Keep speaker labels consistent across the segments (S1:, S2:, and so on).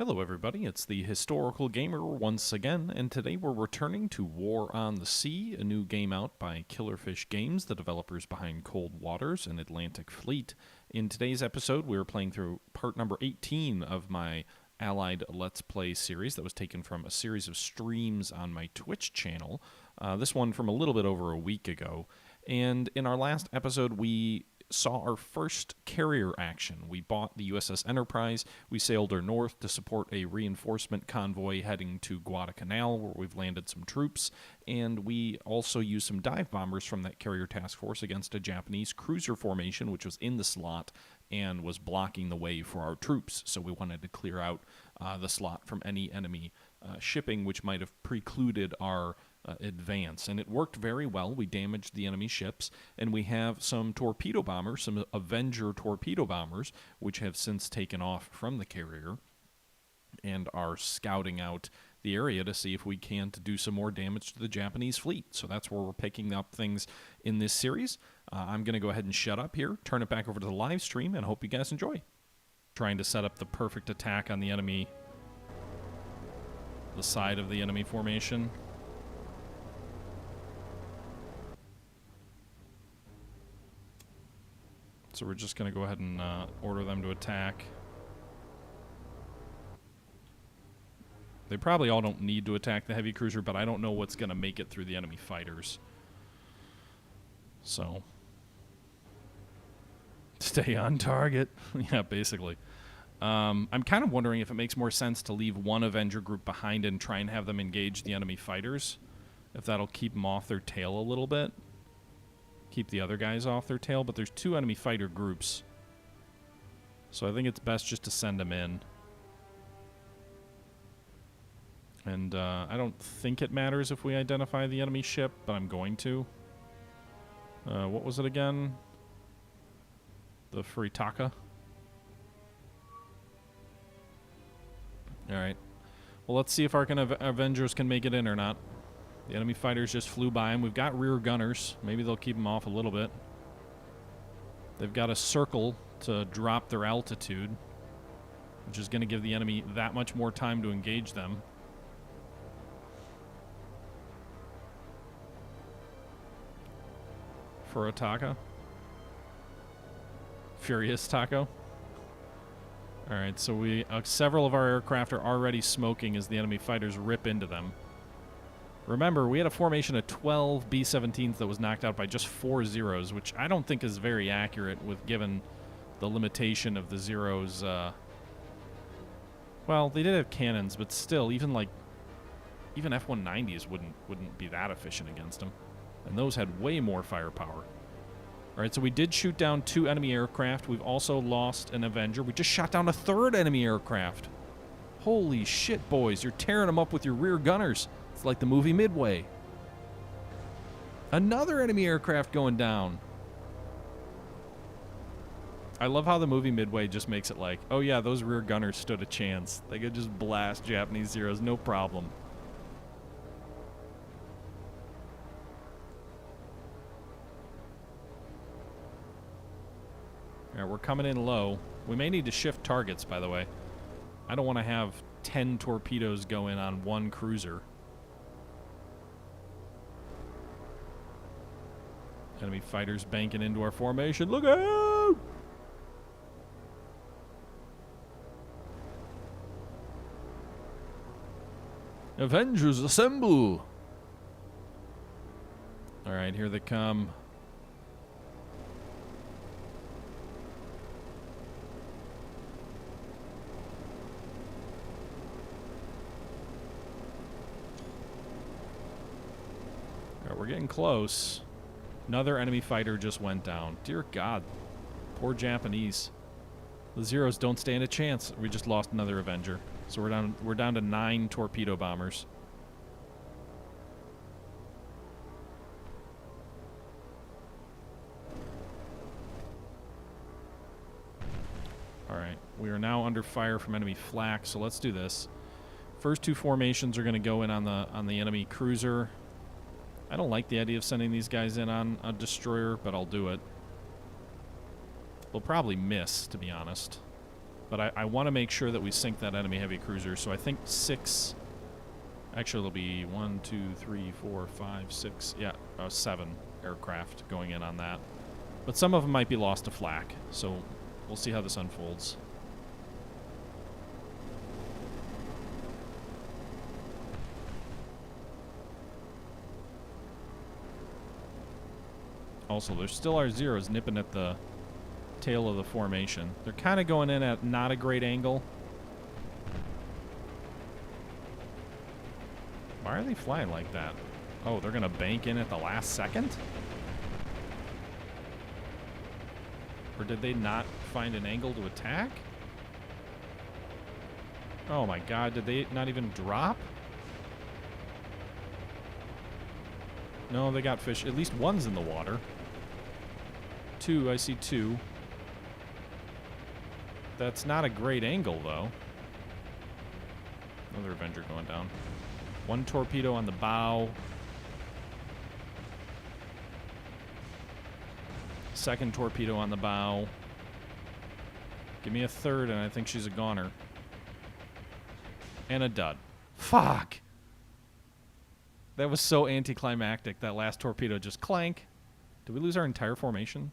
S1: Hello everybody, it's the Historical Gamer once again, and today we're returning to War on the Sea, a new game out by Killerfish Games, the developers behind Cold Waters and Atlantic Fleet. In today's episode, we are playing through part number 18 of my Allied Let's Play series that was taken from a series of streams on my Twitch channel, this one from a little bit over a week ago. And in our last episode, we saw our first carrier action. We bought the USS Enterprise. We sailed her north to support a reinforcement convoy heading to Guadalcanal, where we've landed some troops. And we also used some dive bombers from that carrier task force against a Japanese cruiser formation, which was in the slot and was blocking the way for our troops. So we wanted to clear out the slot from any enemy shipping, which might have precluded our advance, and it worked very well. We damaged the enemy ships, and we have some torpedo bombers, some Avenger torpedo bombers, which have since taken off from the carrier and are scouting out the area to see if we can to do some more damage to the Japanese fleet. So that's where we're picking up things in this series. I'm going to go ahead and shut up here, turn it back over to the live stream, and hope you guys enjoy. Trying to set up the perfect attack on the enemy, the side of the enemy formation. So we're just going to go ahead and order them to attack. They probably all don't need to attack the heavy cruiser, but I don't know what's going to make it through the enemy fighters. So, stay on target. Yeah, basically. I'm kind of wondering if it makes more sense to leave one Avenger group behind and try and have them engage the enemy fighters. If that'll keep them off their tail a little bit. Keep the other guys off their tail, but there's two enemy fighter groups. So I think it's best just to send them in. And I don't think it matters if we identify the enemy ship, but I'm going to. What was it again? The Furitaka? Alright. Well, let's see if our Avengers can make it in or not. The enemy fighters just flew by them. We've got rear gunners. Maybe they'll keep them off a little bit. They've got a circle to drop their altitude, which is going to give the enemy that much more time to engage them. Furitaka. Furious Taco. Alright, so we several of our aircraft are already smoking as the enemy fighters rip into them. Remember, we had a formation of 12 B-17s that was knocked out by just 4 Zeros, which I don't think is very accurate with given the limitation of the Zeros. Well, they did have cannons, but still, even F-190s wouldn't be that efficient against them. And those had way more firepower. All right, so we did shoot down 2 enemy aircraft. We've also lost an Avenger. We just shot down a 3rd enemy aircraft. Holy shit, boys. You're tearing them up with your rear gunners. It's like the movie Midway. Another enemy aircraft going down. I love how the movie Midway just makes it like, oh yeah, those rear gunners stood a chance. They could just blast Japanese Zeros, no problem. Alright, we're coming in low. We may need to shift targets, by the way. I don't want to have 10 torpedoes go in on one cruiser. Enemy fighters banking into our formation. Look out! Avengers assemble! Alright, here they come. Alright, we're getting close. Another enemy fighter just went down. Dear God. Poor Japanese. The Zeros don't stand a chance. We just lost another Avenger. So we're down to 9 torpedo bombers. Alright. We are now under fire from enemy flak, so let's do this. First 2 formations are going to go in on the enemy cruiser. I don't like the idea of sending these guys in on a destroyer, but I'll do it. We'll probably miss, to be honest. But I want to make sure that we sink that enemy heavy cruiser. So I think 6... Actually, it'll be 1, 2, 3, 4, 5, 6... Yeah, 7 aircraft going in on that. But some of them might be lost to flak. So we'll see how this unfolds. Also, there still are Zeros nipping at the tail of the formation. They're kind of going in at not a great angle. Why are they flying like that? Oh, they're going to bank in at the last second? Or did they not find an angle to attack? Oh my god, did they not even drop? No, they got fish. At least one's in the water. 2, I see 2. That's not a great angle, though. Another Avenger going down. 1 torpedo on the bow. 2nd torpedo on the bow. Give me a 3rd, and I think she's a goner. And a dud. Fuck! That was so anticlimactic, that last torpedo just clank. Did we lose our entire formation?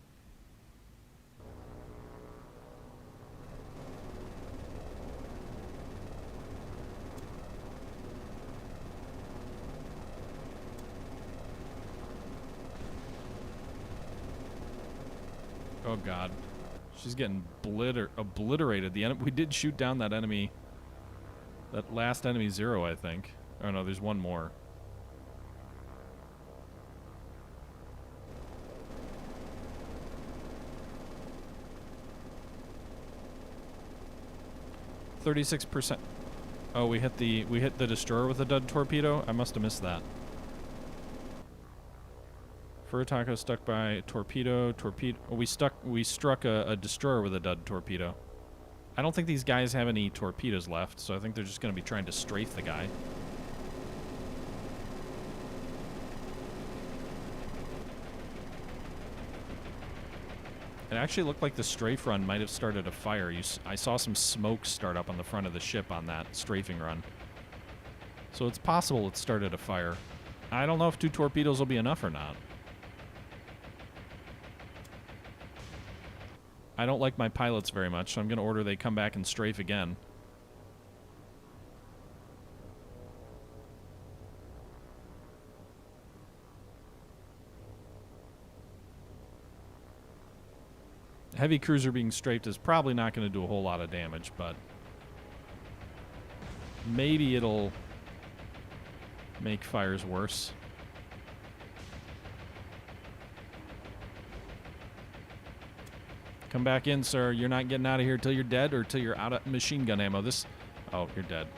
S1: Oh god. She's getting obliterated. We did shoot down that enemy. That last enemy Zero, I think. Oh no, there's one more. %. Oh, we hit the destroyer with a dud torpedo? I must have missed that. Furtaco stuck by torpedo. Oh, we struck a destroyer with a dud torpedo. I don't think these guys have any torpedoes left, so I think they're just going to be trying to strafe the guy. It actually looked like the strafe run might have started a fire. I saw some smoke start up on the front of the ship on that strafing run. So it's possible it started a fire. I don't know if 2 torpedoes will be enough or not. I don't like my pilots very much, so I'm going to order they come back and strafe again. Heavy cruiser being strafed is probably not going to do a whole lot of damage, but maybe it'll make fires worse. Come back in, sir. You're not getting out of here till you're dead or till you're out of machine gun ammo. Oh, you're dead.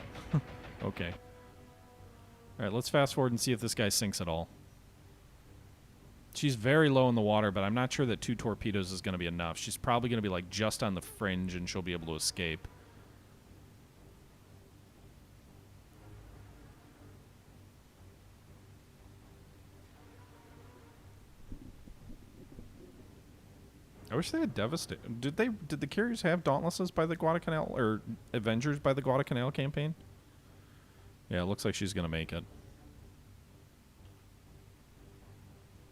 S1: Okay. All right, let's fast forward and see if this guy sinks at all. She's very low in the water, but I'm not sure that 2 torpedoes is going to be enough. She's probably going to be like just on the fringe and she'll be able to escape. I wish they had devastated. Did the carriers have Dauntlesses by the Guadalcanal or Avengers by the Guadalcanal campaign? Yeah, it looks like she's going to make it.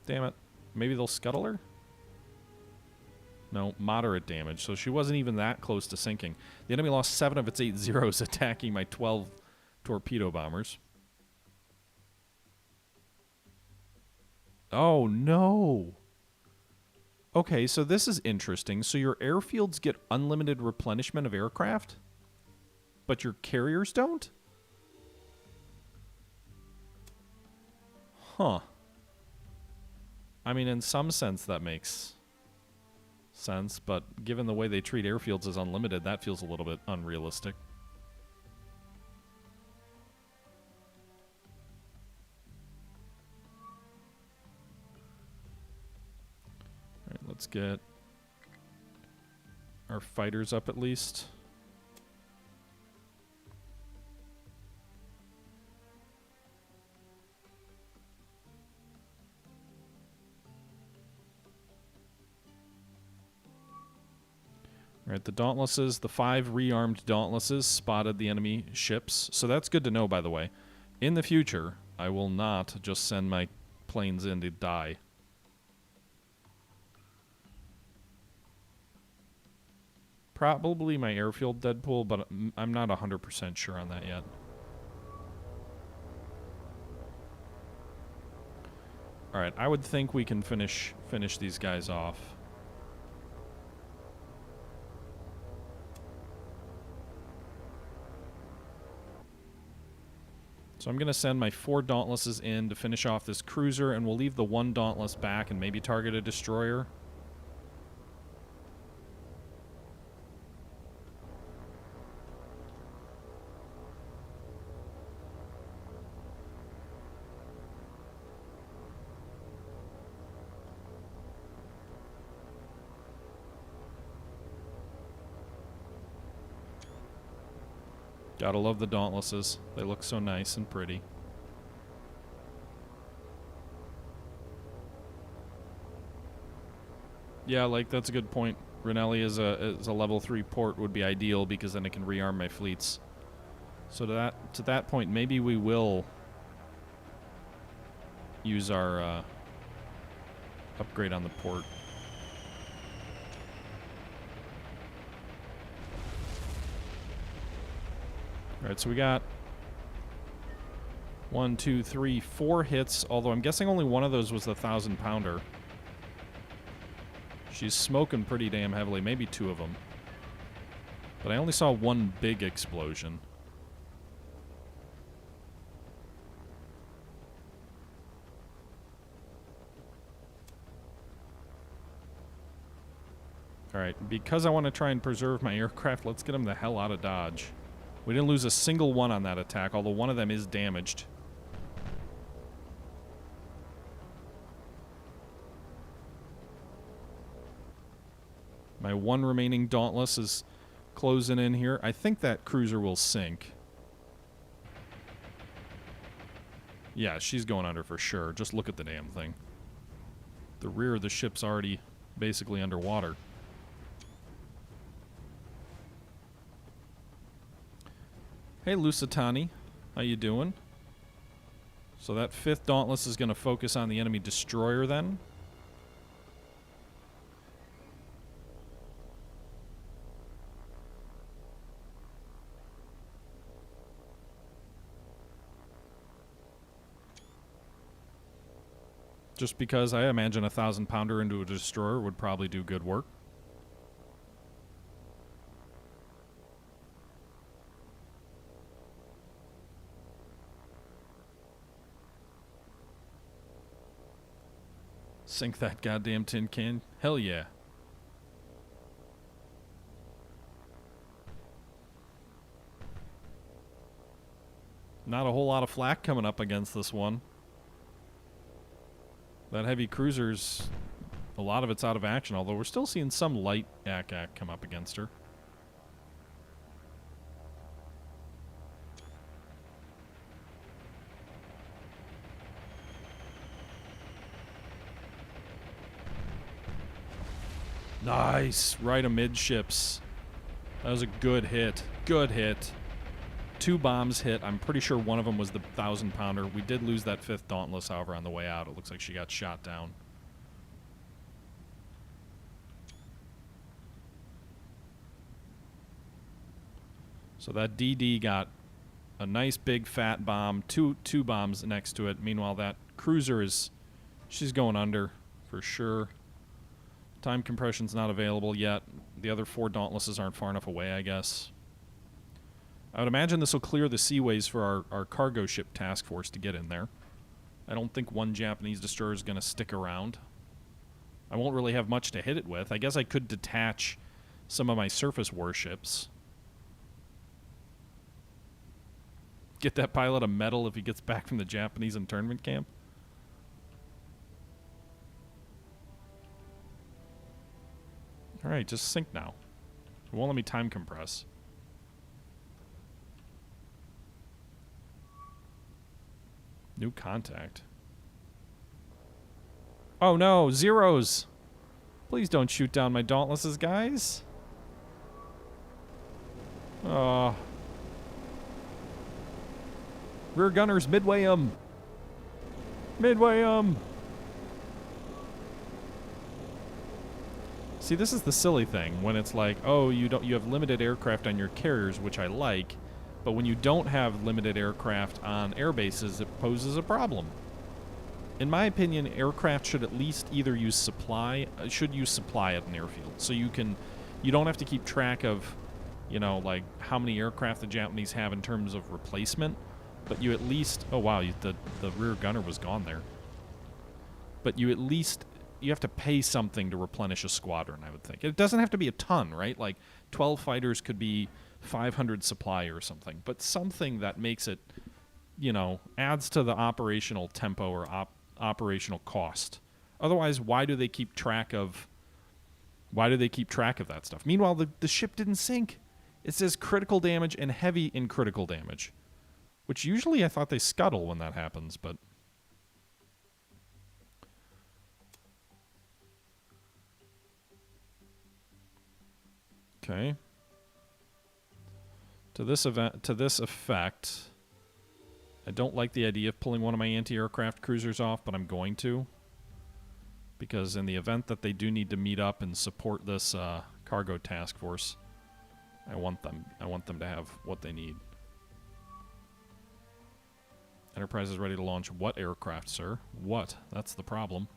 S1: Damn it. Maybe they'll scuttle her? No, moderate damage. So she wasn't even that close to sinking. The enemy lost 7 of its 8 Zeros attacking my 12 torpedo bombers. Oh, no. Okay, so this is interesting. So your airfields get unlimited replenishment of aircraft, but your carriers don't? Huh. I mean, in some sense that makes sense, but given the way they treat airfields as unlimited, that feels a little bit unrealistic. All right, let's get our fighters up at least. Right, the Dauntlesses, the 5 rearmed Dauntlesses spotted the enemy ships. So that's good to know, by the way. In the future, I will not just send my planes in to die. Probably my airfield Deadpool, but I'm not 100% sure on that yet. Alright, I would think we can finish these guys off. So I'm going to send my 4 Dauntlesses in to finish off this cruiser, and we'll leave the 1 Dauntless back and maybe target a destroyer. Gotta love the Dauntlesses. They look so nice and pretty. Yeah, like, that's a good point. Renelli as a level 3 port would be ideal because then it can rearm my fleets. So to that point, maybe we will use our upgrade on the port. Alright, so we got 1, 2, 3, 4 hits, although I'm guessing only one of those was the 1,000-pounder. She's smoking pretty damn heavily, maybe 2 of them. But I only saw 1 big explosion. Alright, because I want to try and preserve my aircraft, let's get them the hell out of Dodge. We didn't lose a single one on that attack, although one of them is damaged. My 1 remaining Dauntless is closing in here. I think that cruiser will sink. Yeah, she's going under for sure. Just look at the damn thing. The rear of the ship's already basically underwater. Hey, Lusitani. How you doing? So that 5th Dauntless is going to focus on the enemy destroyer then. Just because I imagine a 1,000-pounder into a destroyer would probably do good work. Sink that goddamn tin can. Hell yeah. Not a whole lot of flak coming up against this one. That heavy cruiser's, a lot of it's out of action, although we're still seeing some light ack come up against her. Nice. Right amidships. That was a good hit. Good hit. 2 bombs hit. I'm pretty sure one of them was the 1,000-pounder. We did lose that 5th Dauntless, however, on the way out. It looks like she got shot down. So that DD got a nice big fat bomb. Two bombs next to it. Meanwhile, that cruiser is... she's going under for sure. Time compression's not available yet. The other 4 Dauntlesses aren't far enough away, I guess. I would imagine this will clear the seaways for our cargo ship task force to get in there. I don't think 1 Japanese destroyer is going to stick around. I won't really have much to hit it with. I guess I could detach some of my surface warships. Get that pilot a medal if he gets back from the Japanese internment camp. Alright, just sink now. It won't let me time compress. New contact. Oh no, zeros! Please don't shoot down my Dauntlesses, guys. Rear gunners, midway 'em. Midway 'em. See, this is the silly thing when it's like, oh, you have limited aircraft on your carriers, which I like, but when you don't have limited aircraft on air bases, it poses a problem. In my opinion, aircraft should at least either use supply at an airfield, so you don't have to keep track of, like how many aircraft the Japanese have in terms of replacement, but you at least, oh wow, the rear gunner was gone there. But you have to pay something to replenish a squadron, I would think. It doesn't have to be a ton, right? Like 12 fighters could be 500 supply or something, but something that makes it, adds to the operational tempo or operational cost. Otherwise, why do they keep track of that stuff? Meanwhile, the ship didn't sink. It says critical damage and heavy in critical damage, which usually I thought they scuttle when that happens, but okay. To this effect, I don't like the idea of pulling one of my anti-aircraft cruisers off, but I'm going to, because in the event that they do need to meet up and support this cargo task force, I want them to have what they need. Enterprise is ready to launch what aircraft, sir? What? That's the problem.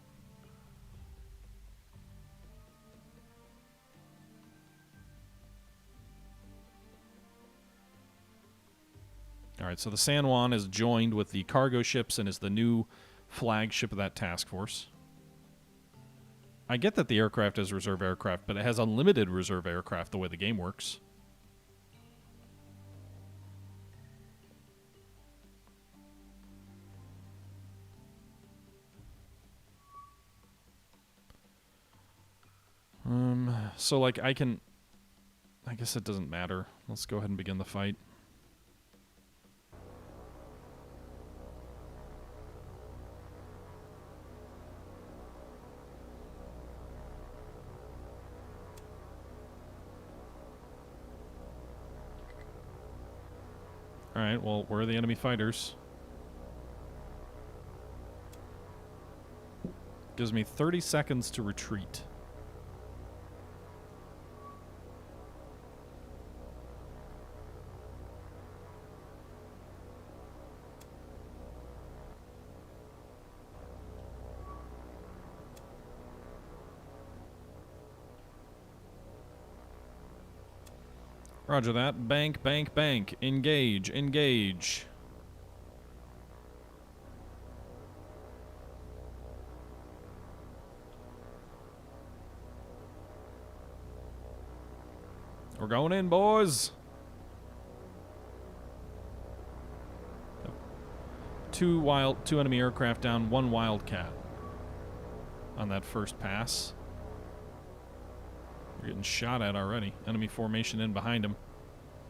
S1: All right, so the San Juan is joined with the cargo ships and is the new flagship of that task force. I get that the aircraft is reserve aircraft, but it has unlimited reserve aircraft the way the game works. So like I guess it doesn't matter. Let's go ahead and begin the fight. Alright, well, where are the enemy fighters? Gives me 30 seconds to retreat. Roger that. Bank, bank, bank. Engage, engage. We're going in, boys. Two enemy aircraft down, one Wildcat on that first pass. We're getting shot at already. Enemy formation in behind him.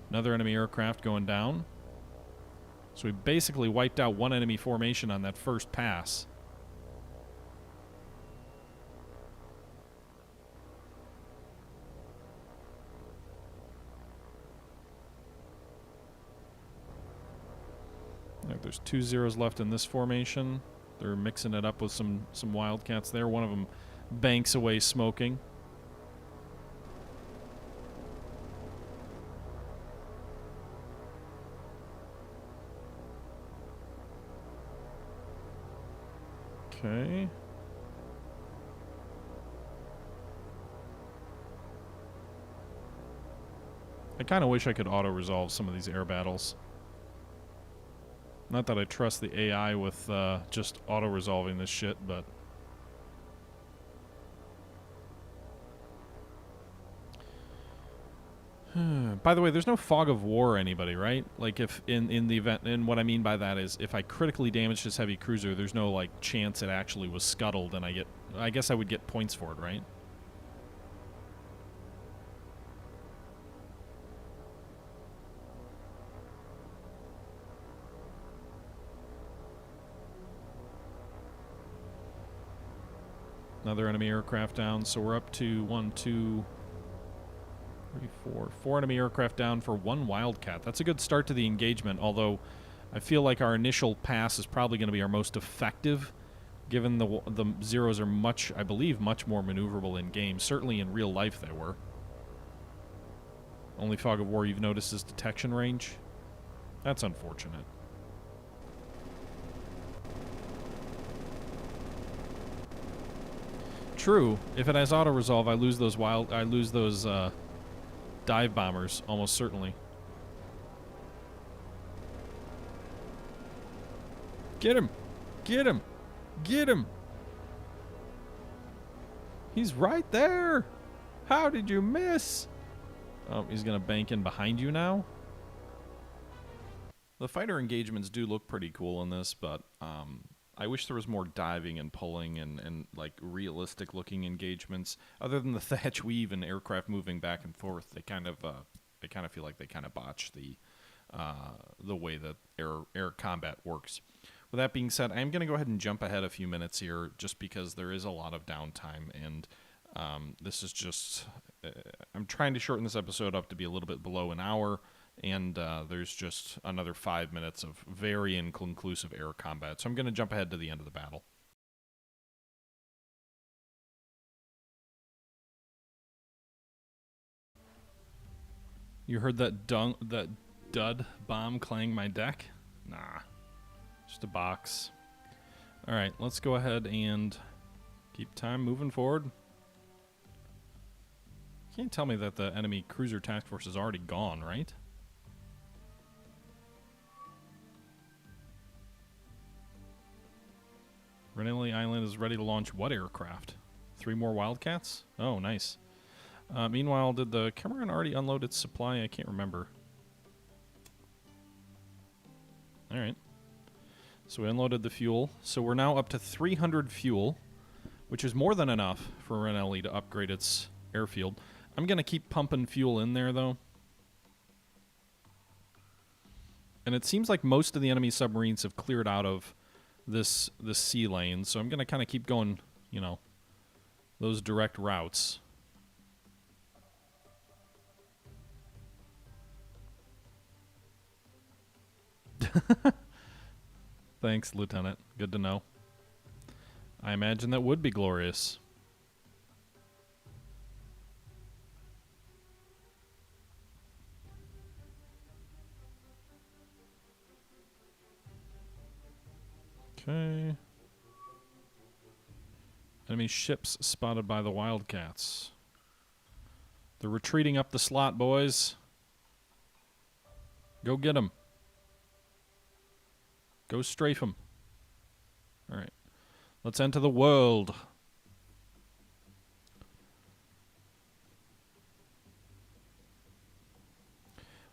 S1: Another enemy aircraft going down. So we basically wiped out one enemy formation on that first pass. There's 2 zeros left in this formation. They're mixing it up with some Wildcats there. One of them banks away smoking. Okay. I kind of wish I could auto-resolve some of these air battles. Not that I trust the AI with just auto-resolving this shit, but... By the way, there's no fog of war or anybody, right? Like, if in the event... And what I mean by that is, if I critically damage this heavy cruiser, there's no, like, chance it actually was scuttled, and I guess I would get points for it, right? Another enemy aircraft down, so we're up to 1, 2, 3, 4. 4 enemy aircraft down for 1 Wildcat. That's a good start to the engagement, although I feel like our initial pass is probably going to be our most effective, given the Zeros are much, I believe, much more maneuverable in game. Certainly in real life they were. Only fog of war you've noticed is detection range. That's unfortunate. True. If it has auto resolve, I lose those dive bombers almost certainly. Get him! Get him! Get him! He's right there! How did you miss? Oh, he's gonna bank in behind you now. The fighter engagements do look pretty cool in this, but I wish there was more diving and pulling and like realistic looking engagements. Other than the thatch weave and aircraft moving back and forth, they kind of feel like they kind of botch the way that air combat works. With that being said, I'm going to go ahead and jump ahead a few minutes here, just because there is a lot of downtime, and this is just I'm trying to shorten this episode up to be a little bit below an hour. And there's just another 5 minutes of very inconclusive air combat. So I'm going to jump ahead to the end of the battle. You heard that dud bomb clang my deck? Nah, just a box. All right, let's go ahead and keep time moving forward. You can't tell me that the enemy cruiser task force is already gone, right? Renelli Island is ready to launch what aircraft? 3 more Wildcats? Oh, nice. Meanwhile, did the Cameron already unload its supply? I can't remember. Alright. So we unloaded the fuel. So we're now up to 300 fuel, which is more than enough for Renelli to upgrade its airfield. I'm going to keep pumping fuel in there, though. And it seems like most of the enemy submarines have cleared out of this sea lane, so I'm going to kind of keep going, you know, those direct routes. Thanks, Lieutenant. Good to know. I imagine that would be glorious. Okay. Enemy ships spotted by the Wildcats. They're retreating up the slot, boys. Go get them. Go strafe them. All right. Let's enter the world.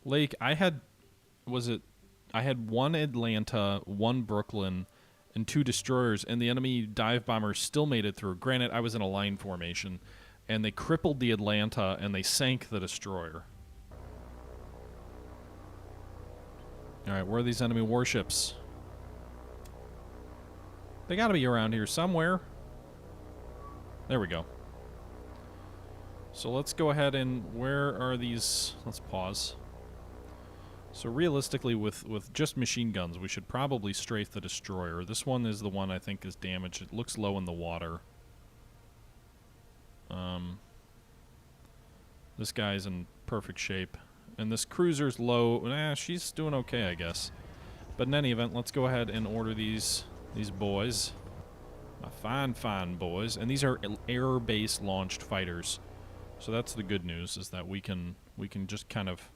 S1: Lake, I had 1 Atlanta, 1 Brooklyn, and 2 destroyers, and the enemy dive bombers still made it through. Granted, I was in a line formation, and they crippled the Atlanta, and they sank the destroyer. All right, where are these enemy warships? They got to be around here somewhere. There we go. So let's go ahead and where are these? Let's pause. So realistically, with just machine guns, we should probably strafe the destroyer. This one is the one I think is damaged. It looks low in the water. This guy's in perfect shape. And this cruiser's low. She's doing okay, I guess. But in any event, let's go ahead and order these boys. My fine boys. And these are air-based launched fighters. So that's the good news, is that we can just kind of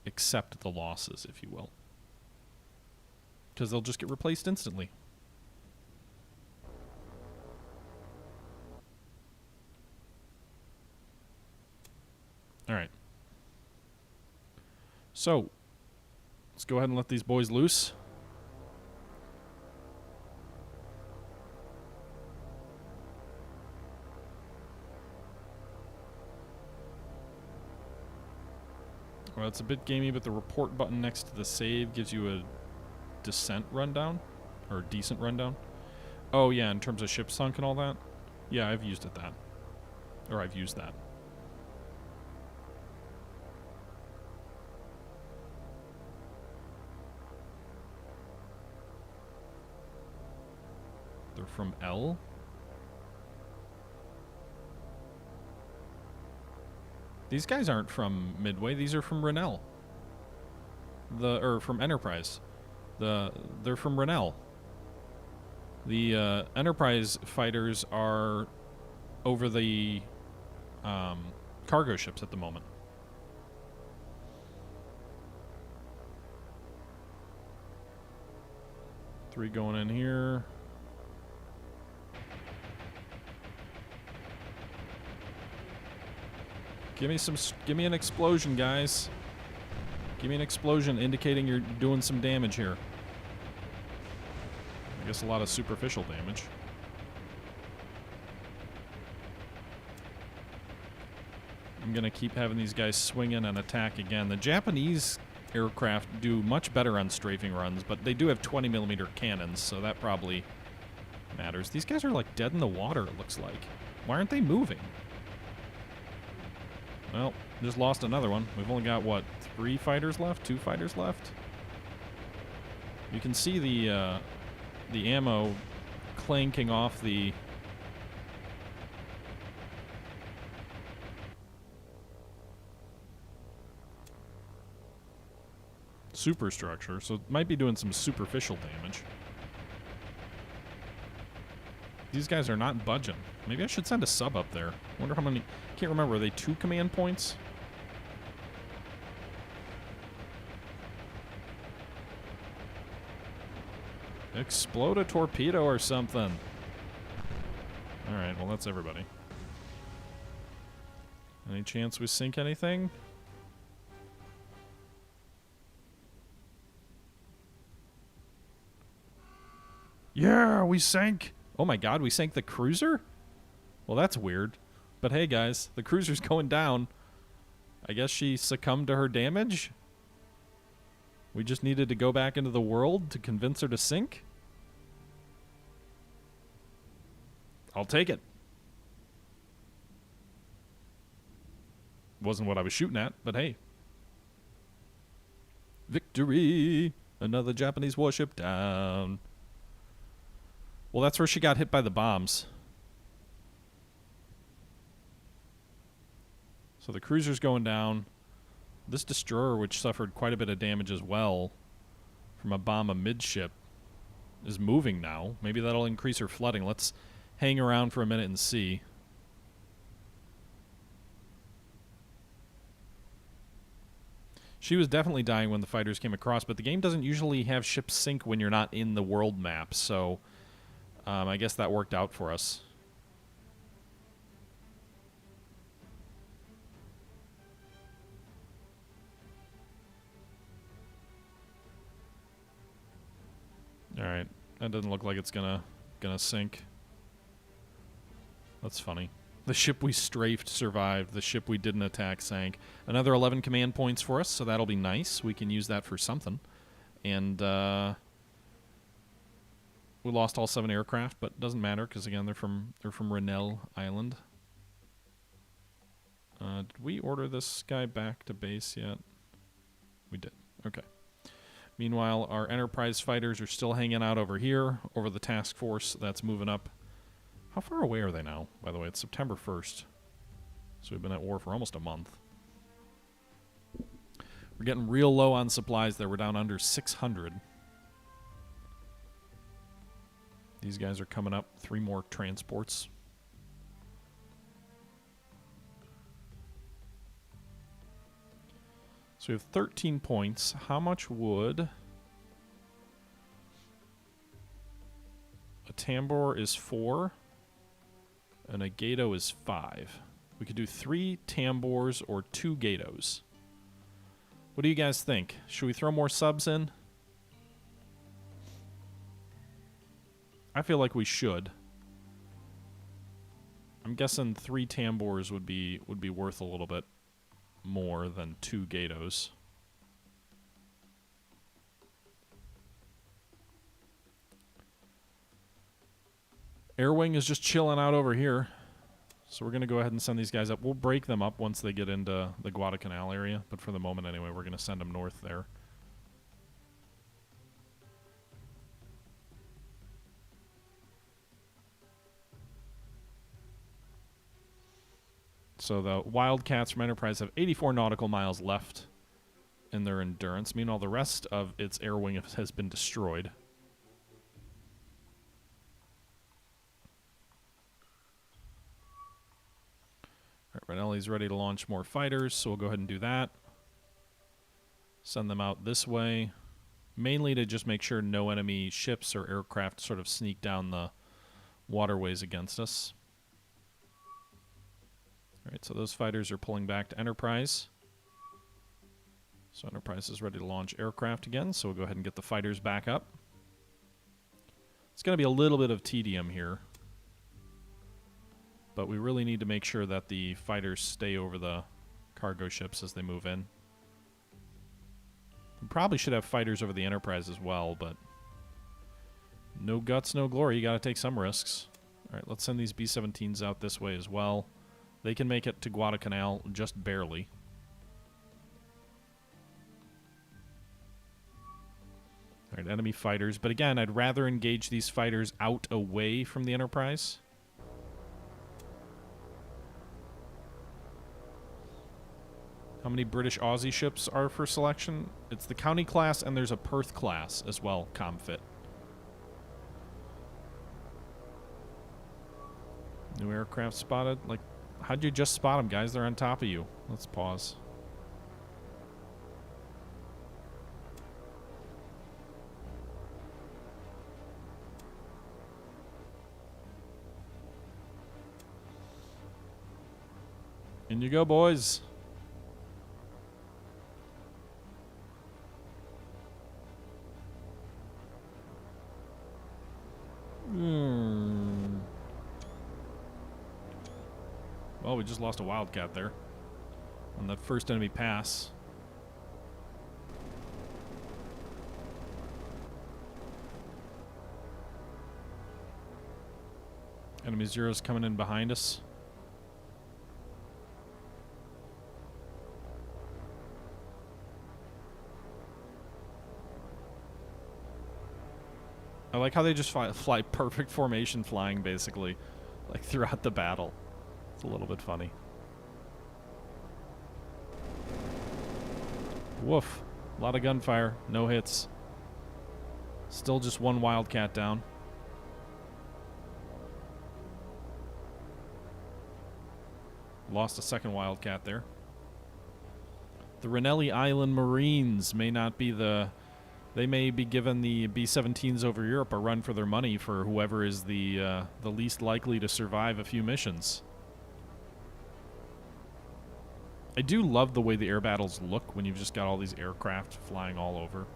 S1: accept the losses, if you will. Because they'll just get replaced instantly. Alright. So, let's go ahead and let these boys loose. Well, it's a bit gamey, but the report button next to the save gives you a descent rundown, or a decent rundown. Oh yeah, in terms of ship sunk and all that. Yeah, I've used that. They're from L. These guys aren't from Midway. These are from Renell. Or from Enterprise. They're from Renell. The Enterprise fighters are over the cargo ships at the moment. Three going in here. Give me an explosion, guys. Give me an explosion indicating you're doing some damage here. I guess a lot of superficial damage. I'm gonna keep having these guys swing in and attack again. The Japanese aircraft do much better on strafing runs, but they do have 20mm cannons, so that probably matters. These guys are like dead in the water, it looks like. Why aren't they moving? Well, just lost another one. We've only got, what, 3 fighters left? 2 fighters left? You can see the ammo clanking off the... superstructure, so it might be doing some superficial damage. These guys are not budging. Maybe I should send a sub up there. Wonder how many... Can't remember. Are they 2 command points? Explode a torpedo or something. Alright, well that's everybody. Any chance we sink anything? Yeah, we sank. Oh my god, we sank the cruiser? Well, that's weird. But hey, guys, the cruiser's going down. I guess she succumbed to her damage? We just needed to go back into the world to convince her to sink? I'll take it. Wasn't what I was shooting at, but hey. Victory! Another Japanese warship down. Well, that's where she got hit by the bombs. So the cruiser's going down. This destroyer, which suffered quite a bit of damage as well from a bomb amidship, is moving now. Maybe that'll increase her flooding. Let's hang around for a minute and see. She was definitely dying when the fighters came across, but the game doesn't usually have ships sink when you're not in the world map, so... I guess that worked out for us. Alright. That doesn't look like it's gonna sink. That's funny. The ship we strafed survived. The ship we didn't attack sank. Another 11 command points for us, so that'll be nice. We can use that for something. And, we lost all 7 aircraft, but it doesn't matter because again they're from Renell Island. Did we order this guy back to base yet? We did. Okay. Meanwhile, our Enterprise fighters are still hanging out over here, over the task force that's moving up. How far away are they now? By the way, it's September 1st. So we've been at war for almost a month. We're getting real low on supplies there. We're down under 600. These guys are coming up. 3 more transports. So we have 13 points. How much would... A Tambor is 4. And a Gato is 5. We could do 3 Tambors or 2 Gatos. What do you guys think? Should we throw more subs in? I feel like we should. I'm guessing 3 Tambors would be worth a little bit more than 2 Gatos. Airwing is just chilling out over here. So we're going to go ahead and send these guys up. We'll break them up once they get into the Guadalcanal area. But for the moment anyway, we're going to send them north there. So the Wildcats from Enterprise have 84 nautical miles left in their endurance. Meanwhile, the rest of its air wing has been destroyed. All right, Ranelli's ready to launch more fighters, so we'll go ahead and do that. Send them out this way, mainly to just make sure no enemy ships or aircraft sort of sneak down the waterways against us. All right, so those fighters are pulling back to Enterprise. So Enterprise is ready to launch aircraft again, so we'll go ahead and get the fighters back up. It's going to be a little bit of tedium here, but we really need to make sure that the fighters stay over the cargo ships as they move in. We probably should have fighters over the Enterprise as well, but no guts, no glory. You got to take some risks. All right, let's send these B-17s out this way as well. They can make it to Guadalcanal just barely. All right, enemy fighters. But again, I'd rather engage these fighters out away from the Enterprise. How many British Aussie ships are for selection? It's the County class, and there's a Perth class as well, ComFit. New aircraft spotted. Like, how'd you just spot them, guys? They're on top of you. Let's pause. In you go, boys. Well, we just lost a Wildcat there on that first enemy pass. Enemy Zero's coming in behind us. I like how they just fly perfect formation flying, basically, like throughout the battle. It's a little bit funny. Woof. A lot of gunfire. No hits. Still just one Wildcat down. Lost a second Wildcat there. The Ranelli Island Marines may not be the... They may be giving the B-17s over Europe a run for their money for whoever is the least likely to survive a few missions. I do love the way the air battles look when you've just got all these aircraft flying all over.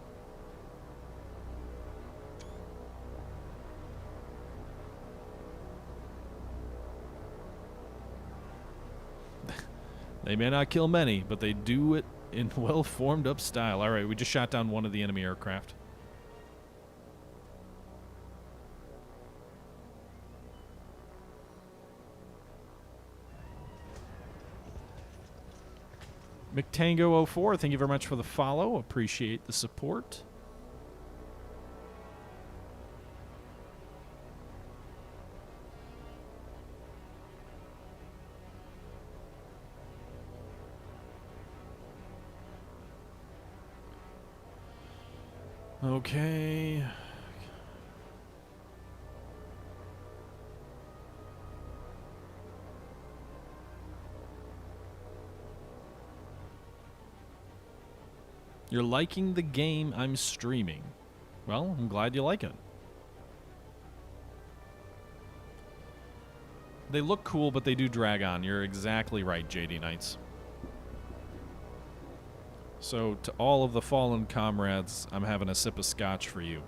S1: They may not kill many, but they do it in well-formed up style. All right, we just shot down one of the enemy aircraft. McTango04, thank you very much for the follow. Appreciate the support. Okay. You're liking the game I'm streaming. Well, I'm glad you like it. They look cool, but they do drag on. You're exactly right, JD Knights. So, to all of the fallen comrades, I'm having a sip of scotch for you.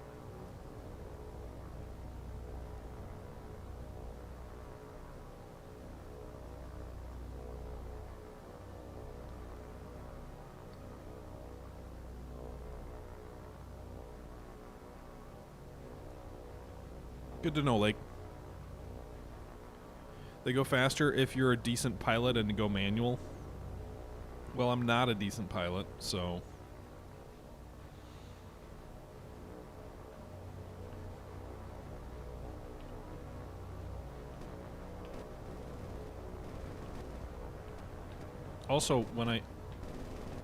S1: Good to know, Lake. They go faster if you're a decent pilot and go manual. Well, I'm not a decent pilot, so... Also, when I...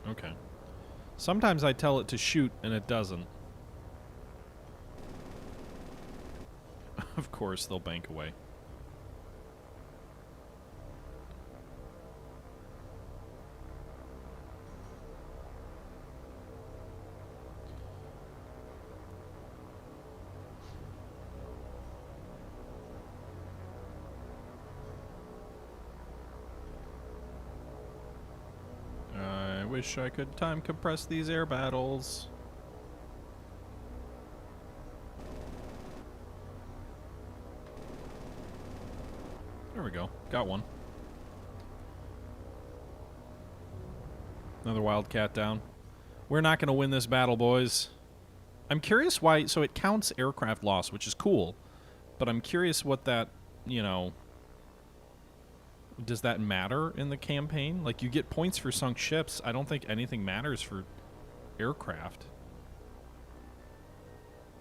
S1: Okay. Sometimes I tell it to shoot, and it doesn't. Of course, they'll bank away. I wish I could time compress these air battles. There we go. Got one. Another Wildcat down. We're not going to win this battle, boys. I'm curious why... So it counts aircraft loss, which is cool. But I'm curious what that, you know... Does that matter in the campaign? Like, you get points for sunk ships. I don't think anything matters for aircraft.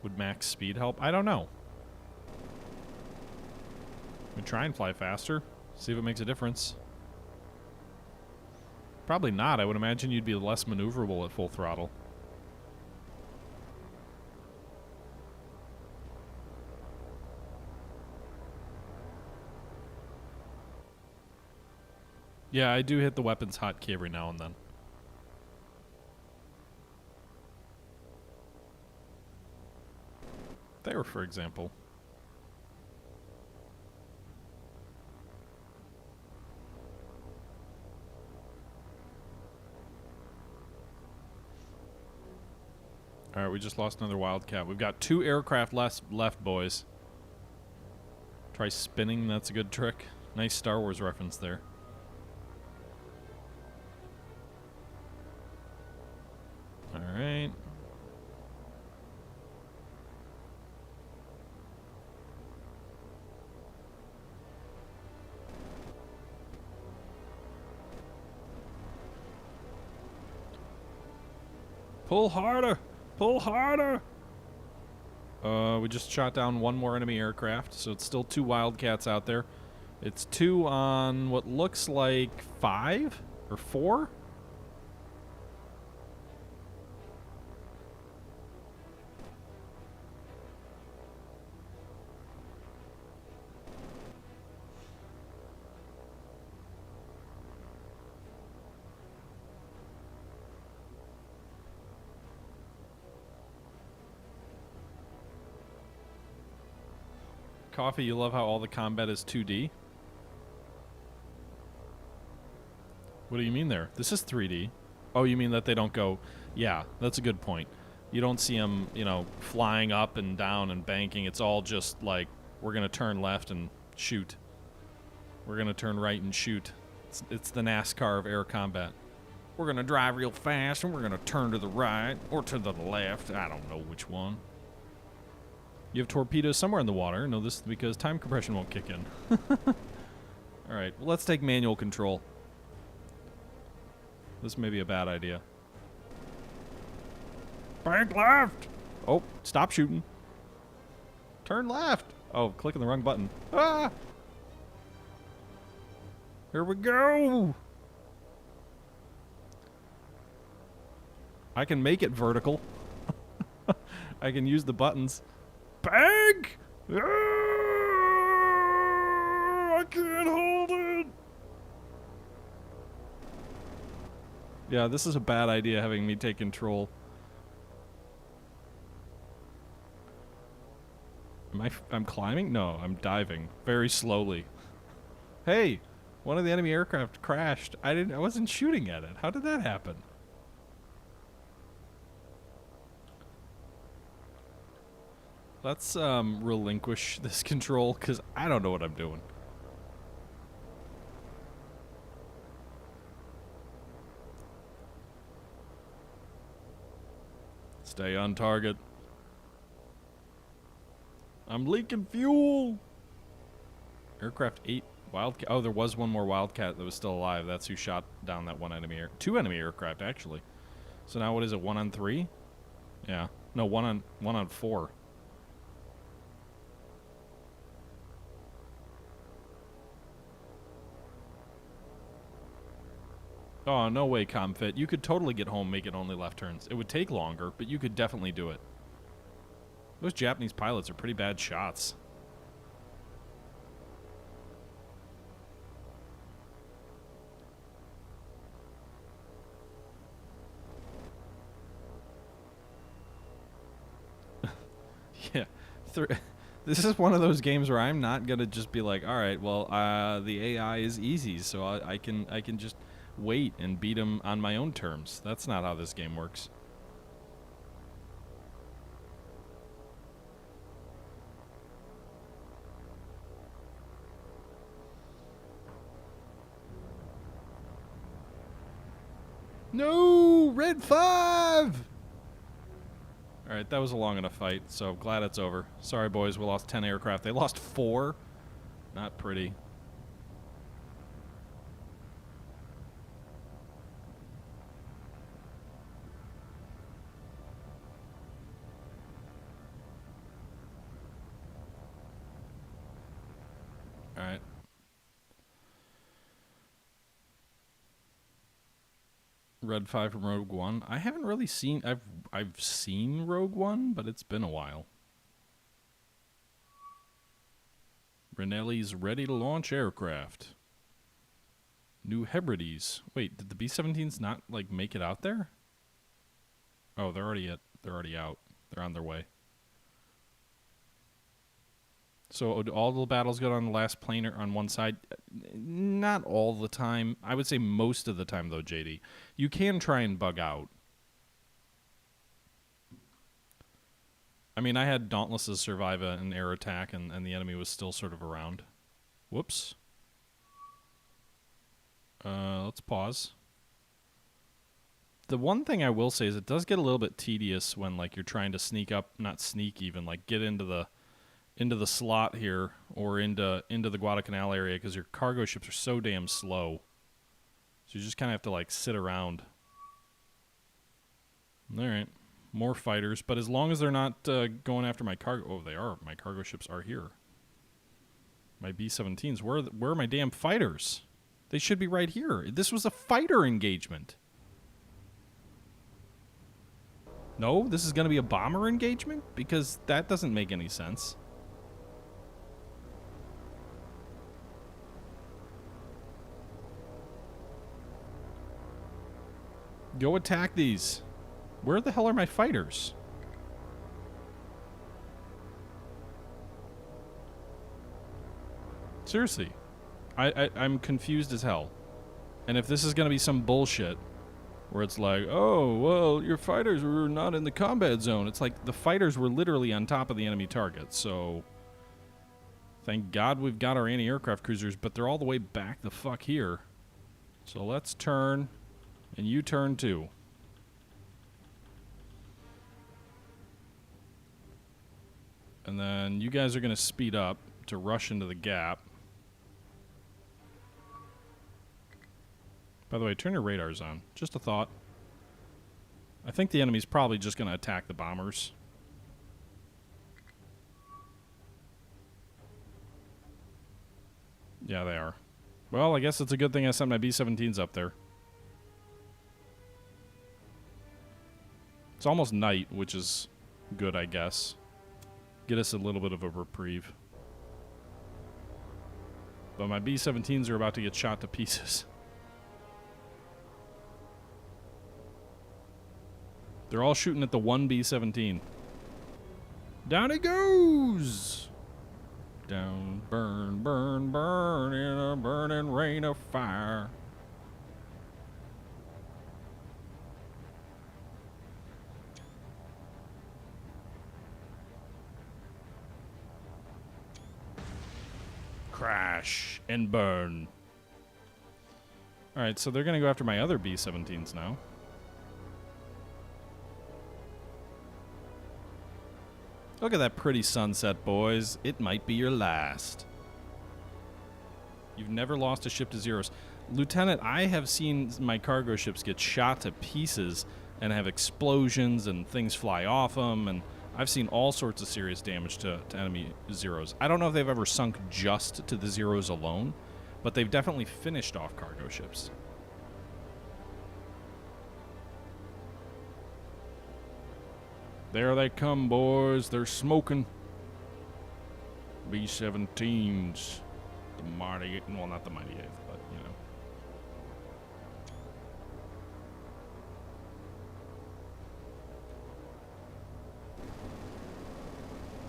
S1: Would max speed help? I don't know. We try and fly faster. See if it makes a difference. Probably not. I would imagine you'd be less maneuverable at full throttle. Yeah, I do hit the weapons hotkey every now and then. There, for example. Alright, we just lost another Wildcat. We've got 2 aircraft left, boys. Try spinning, that's a good trick. Nice Star Wars reference there. Alright. Pull harder! Pull harder! We just shot down one more enemy aircraft, so it's still 2 Wildcats out there. It's 2 on what looks like 5 or 4? Coffee, you love how all the combat is 2D? What do you mean there? This is 3D. Oh, you mean that they don't go... Yeah, that's a good point. You don't see them, you know, flying up and down and banking. It's all just like, we're going to turn left and shoot. We're going to turn right and shoot. It's the NASCAR of air combat. We're going to drive real fast and we're going to turn to the right or to the left. I don't know which one. You have torpedoes somewhere in the water. No, this is because time compression won't kick in. Alright, well, let's take manual control. This may be a bad idea. Bank left! Oh, stop shooting. Turn left! Oh, clicking the wrong button. Ah! Here we go! I can make it vertical. I can use the buttons. Bank! Ah, I can't hold it! Yeah, this is a bad idea, having me take control. I'm climbing? No, I'm diving. Very slowly. Hey! One of the enemy aircraft crashed. I wasn't shooting at it. How did that happen? Let's relinquish this control, because I don't know what I'm doing. Stay on target. I'm leaking fuel! Aircraft 8 Wildcat. Oh, there was one more Wildcat that was still alive. That's who shot down that one enemy 2 enemy aircraft, actually. So now what is it, 1 on 3? Yeah. No, 1 on 4. Oh, no way, Comfit. You could totally get home, make it only left turns. It would take longer, but you could definitely do it. Those Japanese pilots are pretty bad shots. Yeah. This is one of those games where I'm not gonna just be like, all right, well, the AI is easy, so I can just wait and beat him on my own terms. That's not how this game works. No, red 5. All right, that was a long enough fight, so glad it's over. Sorry, boys, we lost 10 aircraft. They lost 4. Not pretty. All right. Red 5 from Rogue One. I haven't really seen... I've seen Rogue One, but it's been a while. Renelli's ready to launch aircraft. New Hebrides. Wait, did the B-17s not, like, make it out there? Oh, they're already out. They're on their way. So all the battles go on the last plane or on one side? Not all the time. I would say most of the time, though, JD. You can try and bug out. I mean, I had Dauntlesses survive an air attack, and the enemy was still sort of around. Whoops. Let's pause. The one thing I will say is it does get a little bit tedious when, like, you're trying to sneak up, not sneak even, like, get into the slot here or into the Guadalcanal area because your cargo ships are so damn slow. So you just kind of have to, like, sit around. All right. More fighters, but as long as they're not going after my cargo... Oh, they are. My cargo ships are here. My B-17s. Where are my damn fighters? They should be right here. This was a fighter engagement. No, this is going to be a bomber engagement? Because that doesn't make any sense. Go attack these. Where the hell are my fighters? Seriously. I'm confused as hell. And if this is going to be some bullshit where it's like, oh, well, your fighters were not in the combat zone. It's like the fighters were literally on top of the enemy target, so thank God we've got our anti-aircraft cruisers, but they're all the way back the fuck here. So let's turn, and you turn too. And then you guys are going to speed up to rush into the gap. By the way, turn your radars on. Just a thought. I think the enemy's probably just going to attack the bombers. Yeah, they are. Well, I guess it's a good thing I sent my B-17s up there. It's almost night, which is good, I guess. Get us a little bit of a reprieve. But my B-17s are about to get shot to pieces. They're all shooting at the one B-17. Down it goes! Down, burn, burn, burn in a burning rain of fire. Crash and burn. Alright, so they're going to go after my other B-17s now. Look at that pretty sunset, boys. It might be your last. You've never lost a ship to zeros. Lieutenant, I have seen my cargo ships get shot to pieces and have explosions and things fly off them, and I've seen all sorts of serious damage to enemy zeros. I don't know if they've ever sunk just to the zeros alone, but they've definitely finished off cargo ships. There they come, boys. They're smoking. B-17s. The mighty... Well, not the mighty 8th, but, you know.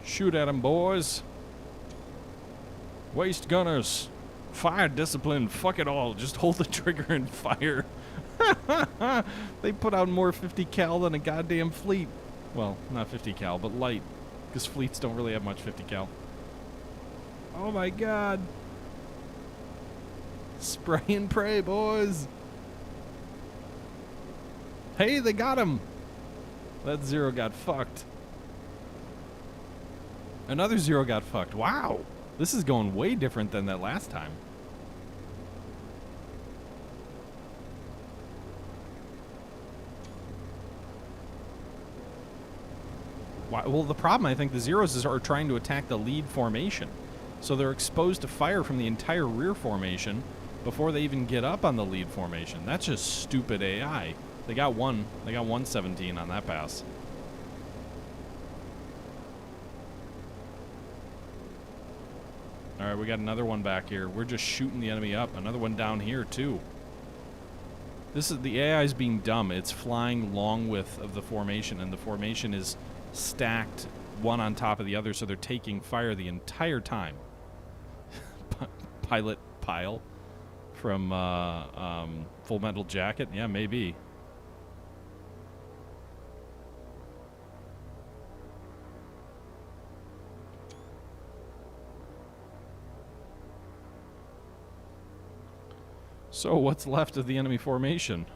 S1: Shoot at them, boys. Waste gunners. Fire discipline. Fuck it all. Just hold the trigger and fire. They put out more 50 cal than a goddamn fleet. Well, not 50 cal, but light. Because fleets don't really have much 50 cal. Oh my god. Spray and pray, boys. Hey, they got him. That Zero got fucked. Another Zero got fucked. Wow. This is going way different than that last time. Well, the problem, I think, the Zeros are trying to attack the lead formation. So they're exposed to fire from the entire rear formation before they even get up on the lead formation. That's just stupid AI. They got 117 on that pass. Alright, we got another one back here. We're just shooting the enemy up. Another one down here, too. This is the AI is being dumb. It's flying long width of the formation, and the formation is stacked one on top of the other, so they're taking fire the entire time. Pilot Pile from Full Metal Jacket? Yeah, maybe. So, what's left of the enemy formation?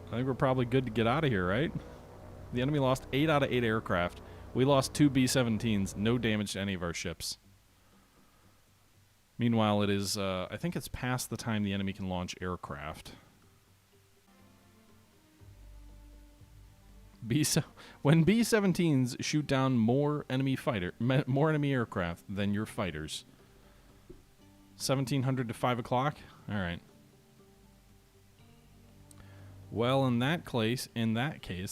S1: I think we're probably good to get out of here, right? The enemy lost 8 out of 8 aircraft. We lost 2 B-17s. No damage to any of our ships. Meanwhile, it is, I think it's past the time the enemy can launch aircraft. When B-17s shoot down more enemy aircraft than your fighters. 1700 to 5 o'clock? Alright. Well, in that case,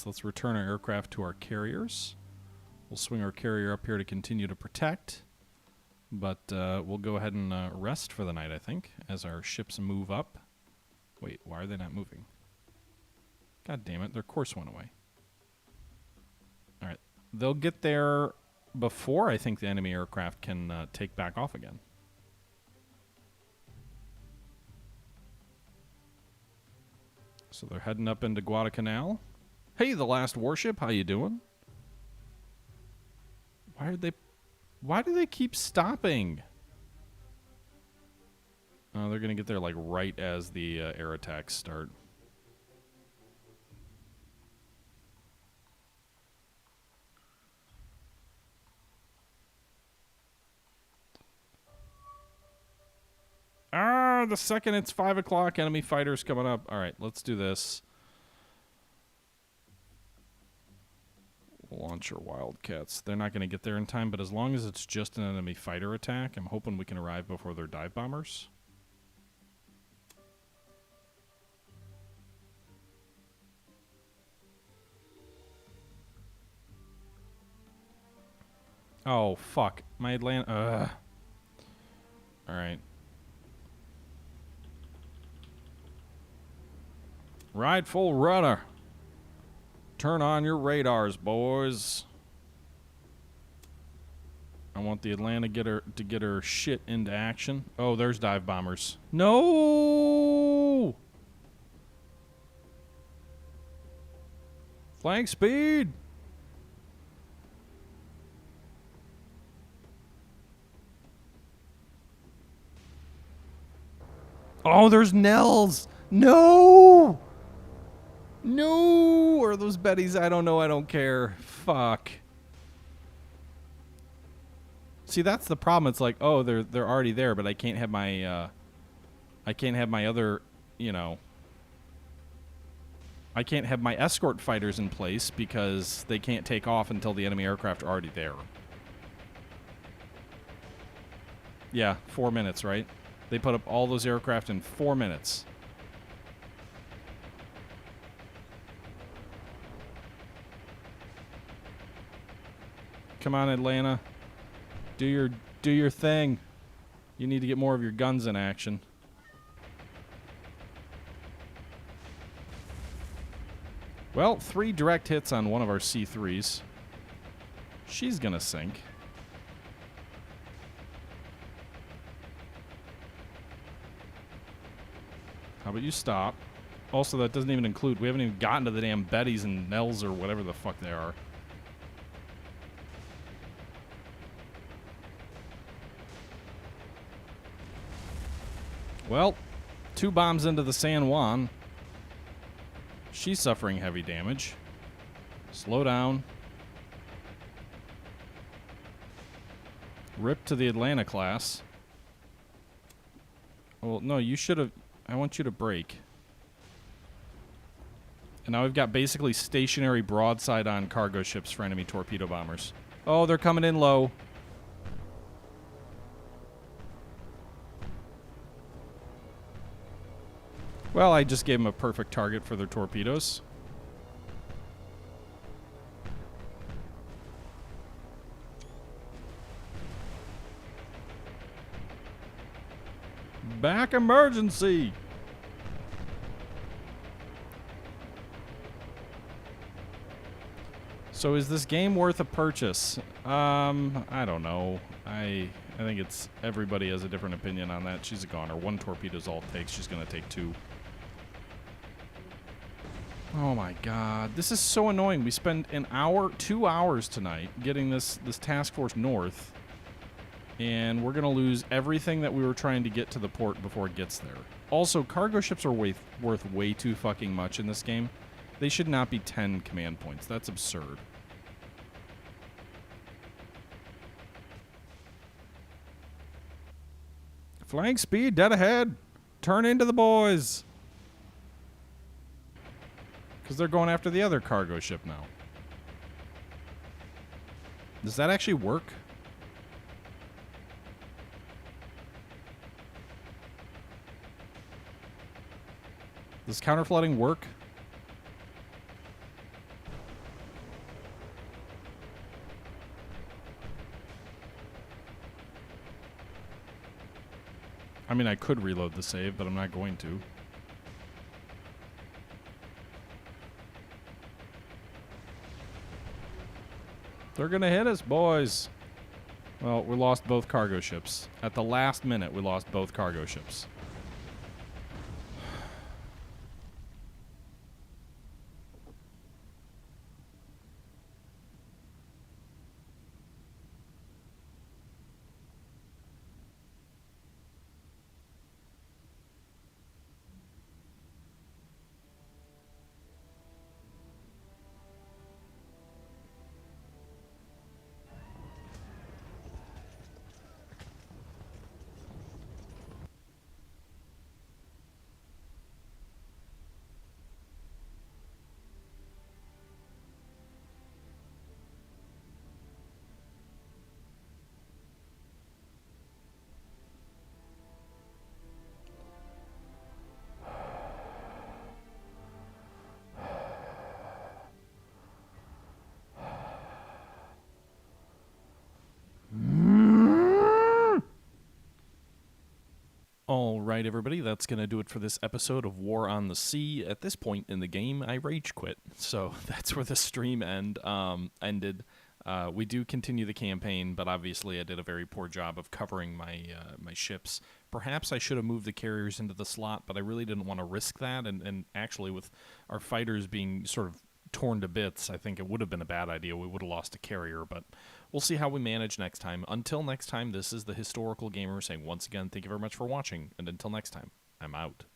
S1: let's return our aircraft to our carriers. We'll swing our carrier up here to continue to protect. But we'll go ahead and rest for the night, I think, as our ships move up. Wait, why are they not moving? God damn it, their course went away. Alright, they'll get there before I think the enemy aircraft can take back off again. So they're heading up into Guadalcanal. Hey, the last warship, how you doing? Why do they keep stopping? Oh, they're gonna get there like right as the air attacks start. Ah, the second it's 5 o'clock, enemy fighters coming up. All right, let's do this. Launch our Wildcats. They're not going to get there in time, but as long as it's just an enemy fighter attack, I'm hoping we can arrive before their dive bombers. Oh, fuck. My Atlanta... Alright. Ride full rudder. Turn on your radars, boys. I want the Atlanta to get her shit into action. Oh, there's dive bombers. No! Flank speed! Oh, there's Nels! No! No! Or those Bettys? I don't know. I don't care. Fuck. See, that's the problem. It's like, oh, they're already there, but I can't have my other, you know, I can't have my escort fighters in place because they can't take off until the enemy aircraft are already there. Yeah, 4 minutes, right? They put up all those aircraft in 4 minutes. Come on, Atlanta. Do your thing. You need to get more of your guns in action. Well, 3 direct hits on one of our C3s. She's gonna sink. How about you stop? Also, that doesn't even include... We haven't even gotten to the damn Bettys and Nells or whatever the fuck they are. Well, 2 bombs into the San Juan. She's suffering heavy damage. Slow down. Rip to the Atlanta class. Well, no, you should have... I want you to break. And now we've got basically stationary broadside on cargo ships for enemy torpedo bombers. Oh, they're coming in low. Well, I just gave them a perfect target for their torpedoes. Back emergency! So is this game worth a purchase? I don't know. I think it's... Everybody has a different opinion on that. She's a goner. 1 torpedo's all it takes. She's going to take 2. Oh my god. This is so annoying. We spend an hour, 2 hours tonight getting this task force north. And we're going to lose everything that we were trying to get to the port before it gets there. Also, cargo ships are worth way too fucking much in this game. They should not be 10 command points. That's absurd. Flank speed, dead ahead. Turn into the boys. Because they're going after the other cargo ship now. Does that actually work? Does counterflooding work? I mean, I could reload the save, but I'm not going to. They're gonna hit us, boys. Well, we lost both cargo ships. At the last minute, we lost both cargo ships. All right, everybody, that's going to do it for this episode of War on the Sea. At this point in the game, I rage quit, so that's where the stream ended. We do continue the campaign, but obviously I did a very poor job of covering my ships. Perhaps I should have moved the carriers into the slot, but I really didn't want to risk that, and actually with our fighters being sort of torn to bits, I think it would have been a bad idea. We would have lost a carrier, but we'll see how we manage next time. Until next time, this is the Historical Gamer saying once again, thank you very much for watching, and until next time, I'm out.